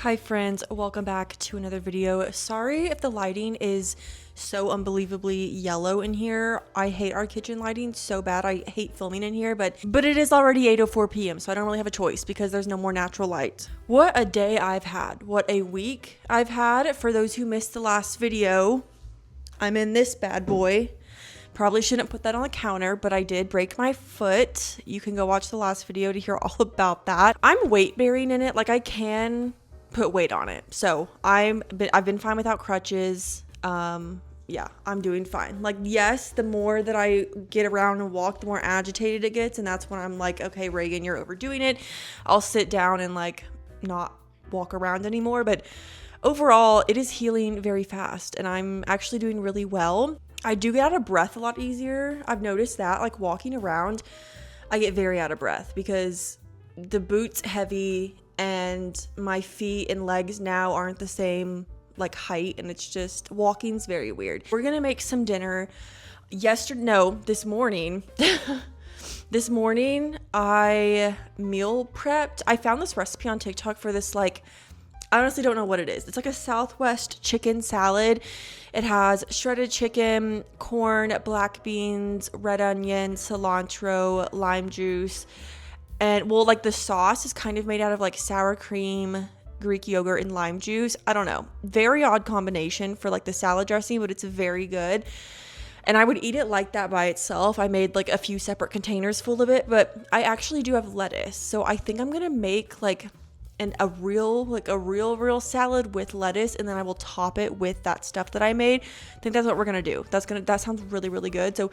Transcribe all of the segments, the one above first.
Hi friends, welcome back to another video. Sorry if the lighting is so unbelievably yellow in here. I hate our kitchen lighting so bad. I hate filming in here, but it is already 8:04 p.m. so I don't really have a choice because there's no more natural light. What a day I've had. What a week I've had. For those who missed the last video, I'm in this bad boy. Probably shouldn't put that on the counter, but I did break my foot. You can go watch the last video to hear all about that. I'm weight bearing in it. Like, I can put weight on it. So I've been fine without crutches. Yeah, I'm doing fine. Like, yes, the more that I get around and walk, the more agitated it gets. And that's when I'm like, okay, Reagan, you're overdoing it. I'll sit down and like not walk around anymore. But overall, it is healing very fast and I'm actually doing really well. I do get out of breath a lot easier. I've noticed that, like, walking around, I get very out of breath because the boot's heavy and my feet and legs now aren't the same like height, and it's just, walking's very weird. We're gonna make some dinner. This morning this morning I meal prepped. I found this recipe on TikTok for this, like, I honestly don't know what it is. It's like a Southwest chicken salad. It has shredded chicken, corn, black beans, red onion, cilantro, lime juice. And, well, like, the sauce is kind of made out of like sour cream, Greek yogurt, and lime juice. I don't know. Very odd combination for like the salad dressing, but it's very good. And I would eat it like that by itself. I made like a few separate containers full of it, but I actually do have lettuce. So I think I'm going to make like a real salad with lettuce, and then I will top it with that stuff that I made. I think that's what we're gonna do. That sounds really, really good. So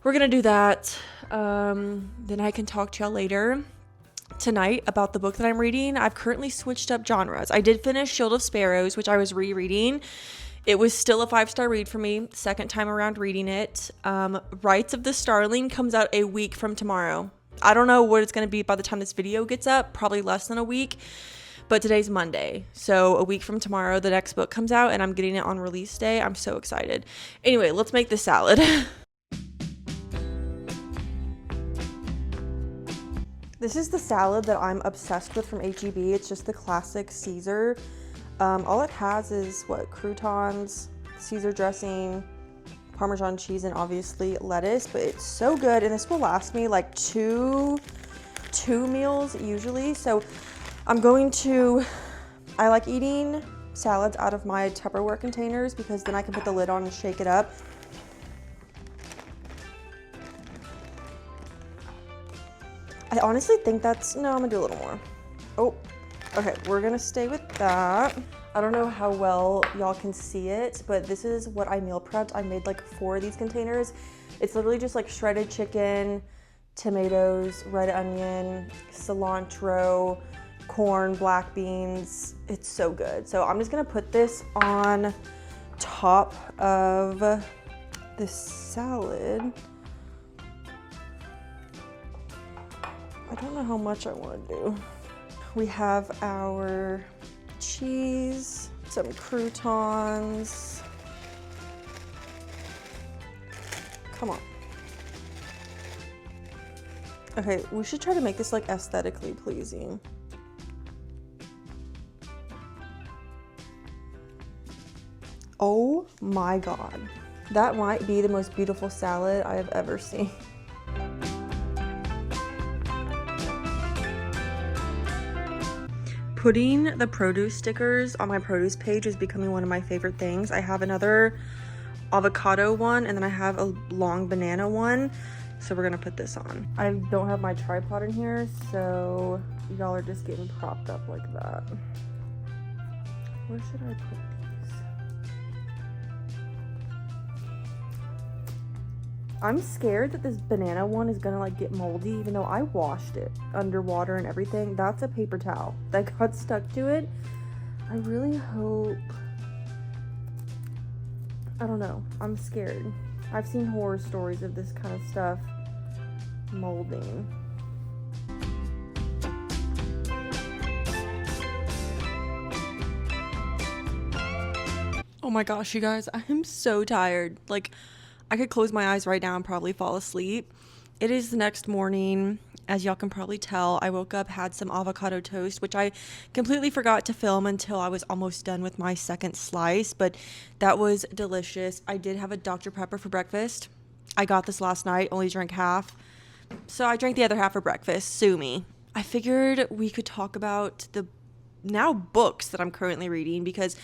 we're gonna do that. Then I can talk to y'all later tonight about the book that I'm reading. I've currently switched up genres. I did finish Shield of Sparrows, which I was rereading. It was still a 5-star read for me, second time around reading it. Rights of the Starling comes out a week from tomorrow. I don't know what it's going to be by the time this video gets up, probably less than a week, but today's Monday. So a week from tomorrow, the next book comes out and I'm getting it on release day. I'm so excited. Anyway, let's make this salad. This is the salad that I'm obsessed with from H-E-B. It's just the classic Caesar. All it has is croutons, Caesar dressing, Parmesan cheese, and obviously lettuce, but it's so good, and this will last me like two meals usually. So I like eating salads out of my Tupperware containers because then I can put the lid on and shake it up. I honestly think no, I'm gonna do a little more. Oh, okay, we're gonna stay with that. I don't know how well y'all can see it, but this is what I meal prepped. I made like 4 of these containers. It's literally just like shredded chicken, tomatoes, red onion, cilantro, corn, black beans. It's so good. So I'm just gonna put this on top of this salad. I don't know how much I want to do. We have our cheese, some croutons. Come on. Okay, we should try to make this like aesthetically pleasing. Oh my God. That might be the most beautiful salad I have ever seen. Putting the produce stickers on my produce page is becoming one of my favorite things. I have another avocado one, and then I have a long banana one. So we're gonna put this on. I don't have my tripod in here, so y'all are just getting propped up like that. Where should I put these? I'm scared that this banana one is gonna like get moldy, even though I washed it underwater and everything. That's a paper towel that got stuck to it. I really hope, I don't know, I'm scared. I've seen horror stories of this kind of stuff molding. Oh my gosh, you guys, I am so tired. Like, I could close my eyes right now and probably fall asleep. It is the next morning As y'all can probably tell, I woke up, had some avocado toast, which I completely forgot to film until I was almost done with my second slice, but that was delicious. I did have a Dr. Pepper for breakfast. I got this last night, only drank half. So I drank the other half for breakfast. Sue me. I figured we could talk about the now books that I'm currently reading, because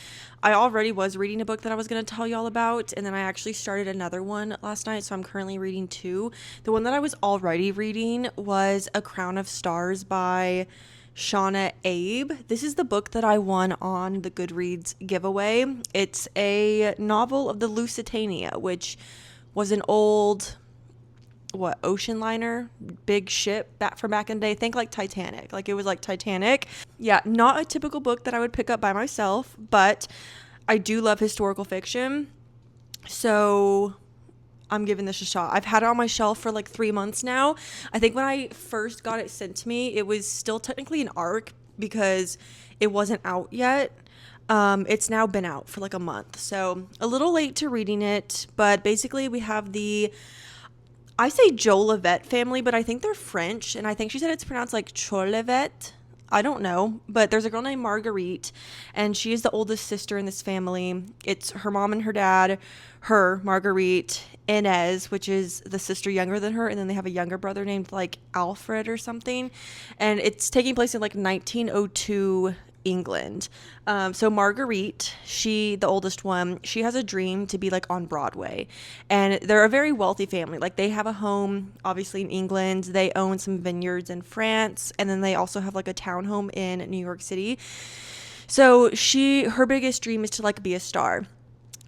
I already was reading a book that I was going to tell y'all about, and then I actually started another one last night, so I'm currently reading two. The one that I was already reading was A Crown of Stars by Shauna Abe. This is the book that I won on the Goodreads giveaway. It's a novel of the Lusitania, which was an old ocean liner, big ship from back in the day. Think like Titanic. Like, it was like Titanic. Yeah, not a typical book that I would pick up by myself, but I do love historical fiction, so I'm giving this a shot. I've had it on my shelf for like 3 months now. I think when I first got it sent to me, it was still technically an ARC because it wasn't out yet. It's now been out for like a month, so a little late to reading it, but basically we have I say Jolivet family, but I think they're French, and I think she said it's pronounced like Jolivet. I don't know, but there's a girl named Marguerite, and she is the oldest sister in this family. It's her mom and her dad, her, Marguerite, Inez, which is the sister younger than her, and then they have a younger brother named like Alfred or something, and it's taking place in like 1902 England. So Marguerite, the oldest one, she has a dream to be like on Broadway, and they're a very wealthy family. Like, they have a home obviously in England, they own some vineyards in France, and then they also have like a townhome in New York City. So her biggest dream is to like be a star.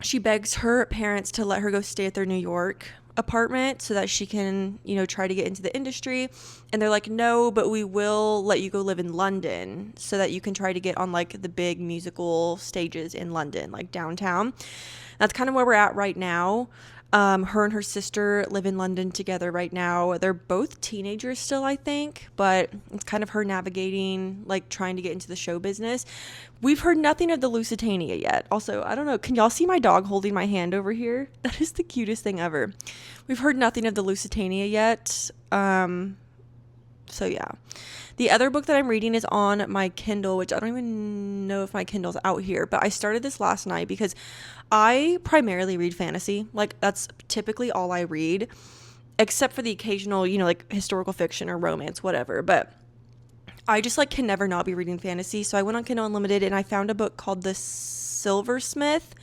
She begs her parents to let her go stay at their New York apartment so that she can, try to get into the industry. And they're like, no, but we will let you go live in London so that you can try to get on like the big musical stages in London, like downtown. That's kind of where we're at right now. Her and her sister live in London together right now. They're both teenagers still, I think, but it's kind of her navigating, like, trying to get into the show business. We've heard nothing of the Lusitania yet. Also, I don't know, can y'all see my dog holding my hand over here? That is the cutest thing ever. We've heard nothing of the Lusitania yet. So yeah. The other book that I'm reading is on my Kindle, which I don't even know if my Kindle's out here, but I started this last night because I primarily read fantasy. Like, that's typically all I read, except for the occasional, like historical fiction or romance, whatever. But I just like can never not be reading fantasy. So I went on Kindle Unlimited and I found a book called The Silversmith,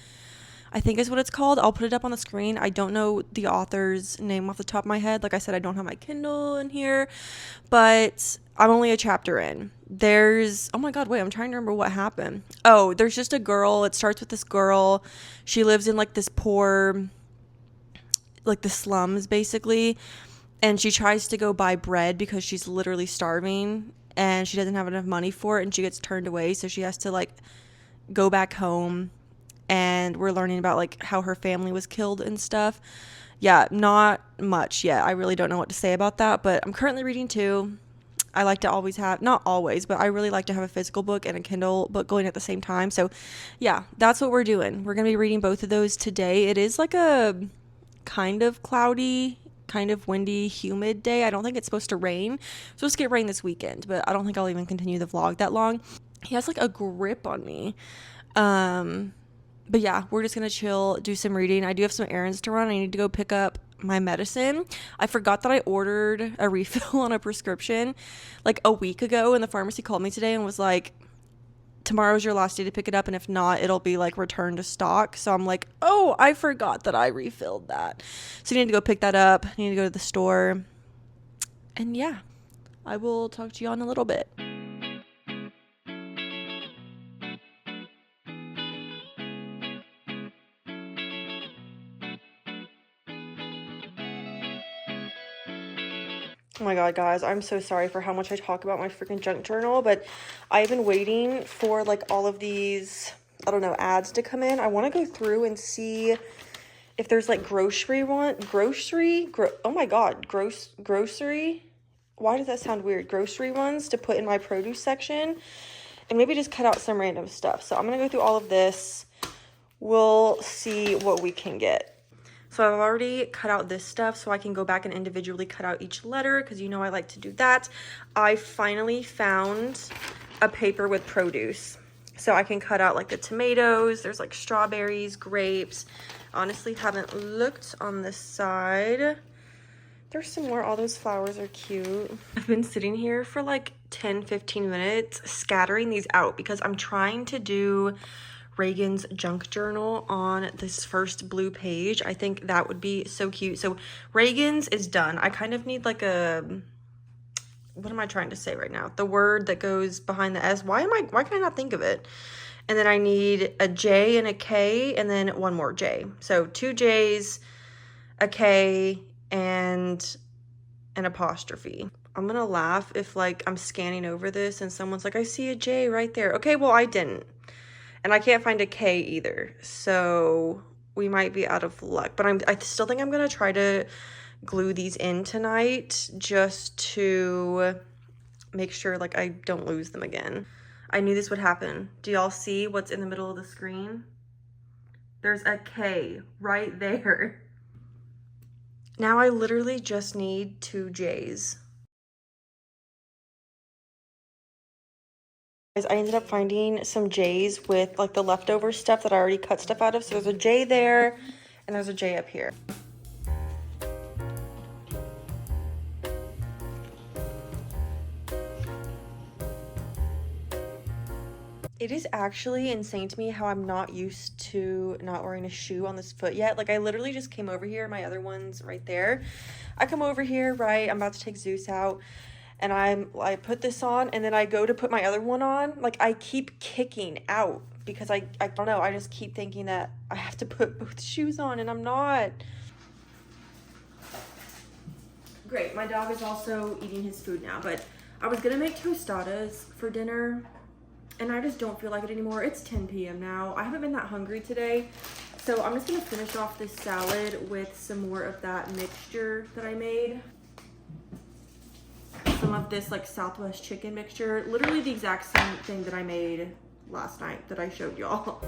I think is what it's called. I'll put it up on the screen. I don't know the author's name off the top of my head. Like I said, I don't have my Kindle in here, but I'm only a chapter in. Oh my God, wait, I'm trying to remember what happened. Oh, there's just a girl. It starts with this girl. She lives in like this poor, like the slums basically. And she tries to go buy bread because she's literally starving and she doesn't have enough money for it. And she gets turned away. So she has to like go back home. And we're learning about like how her family was killed and stuff. Yeah, not much yet. I really don't know what to say about that, but I'm currently reading two. I like to always have, not always, but I really like to have a physical book and a Kindle book going at the same time. So yeah, that's what we're doing. We're going to be reading both of those today. It is like a kind of cloudy, kind of windy, humid day. I don't think it's supposed to rain. It's supposed to get rain this weekend, but I don't think I'll even continue the vlog that long. He has like a grip on me. But yeah, we're just going to chill, do some reading. I do have some errands to run. I need to go pick up my medicine. I forgot that I ordered a refill on a prescription like a week ago, and the pharmacy called me today and was like, tomorrow's your last day to pick it up, and if not, it'll be like returned to stock. So I'm like, oh, I forgot that I refilled that. So I need to go pick that up. I need to go to the store. And yeah, I will talk to you in a little bit. Oh my God, guys, I'm so sorry for how much I talk about my freaking junk journal, but I've been waiting for like all of these, I don't know, ads to come in. I want to go through and see if there's like grocery. Oh my God, grocery. Why does that sound weird? Grocery ones to put in my produce section, and maybe just cut out some random stuff. So I'm going to go through all of this. We'll see what we can get. So I've already cut out this stuff so I can go back and individually cut out each letter because you know I like to do that. I finally found a paper with produce. So I can cut out like the tomatoes, there's like strawberries, grapes. Honestly, haven't looked on this side. There's some more, all those flowers are cute. I've been sitting here for like 10-15 minutes scattering these out because I'm trying to do Reagan's junk journal on this first blue page. I think that would be so cute. So Reagan's is done. I kind of need like a, what am I trying to say right now? The word that goes behind the S. Why can I not think of it? And then I need a J and a K and then one more J. So 2 J's, a K, and an apostrophe. I'm gonna laugh if like I'm scanning over this and someone's like, I see a J right there. Okay, well I didn't. And I can't find a K either. So we might be out of luck. But I still think I'm gonna try to glue these in tonight just to make sure like I don't lose them again. I knew this would happen. Do y'all see what's in the middle of the screen? There's a K right there. Now I literally just need 2 J's. Guys, I ended up finding some J's with like the leftover stuff that I already cut stuff out of. So there's a J there and there's a J up here. It is actually insane to me how I'm not used to not wearing a shoe on this foot yet. Like I literally just came over here, my other one's right there. I come over here, right? I'm about to take Zeus out and I put this on and then I go to put my other one on. Like I keep kicking out because I don't know, I just keep thinking that I have to put both shoes on and I'm not. Great, my dog is also eating his food now, but I was gonna make tostadas for dinner and I just don't feel like it anymore. It's 10 p.m. now. I haven't been that hungry today. So I'm just gonna finish off this salad with some more of that mixture that I made. Some of this like Southwest chicken mixture. Literally the exact same thing that I made last night that I showed y'all.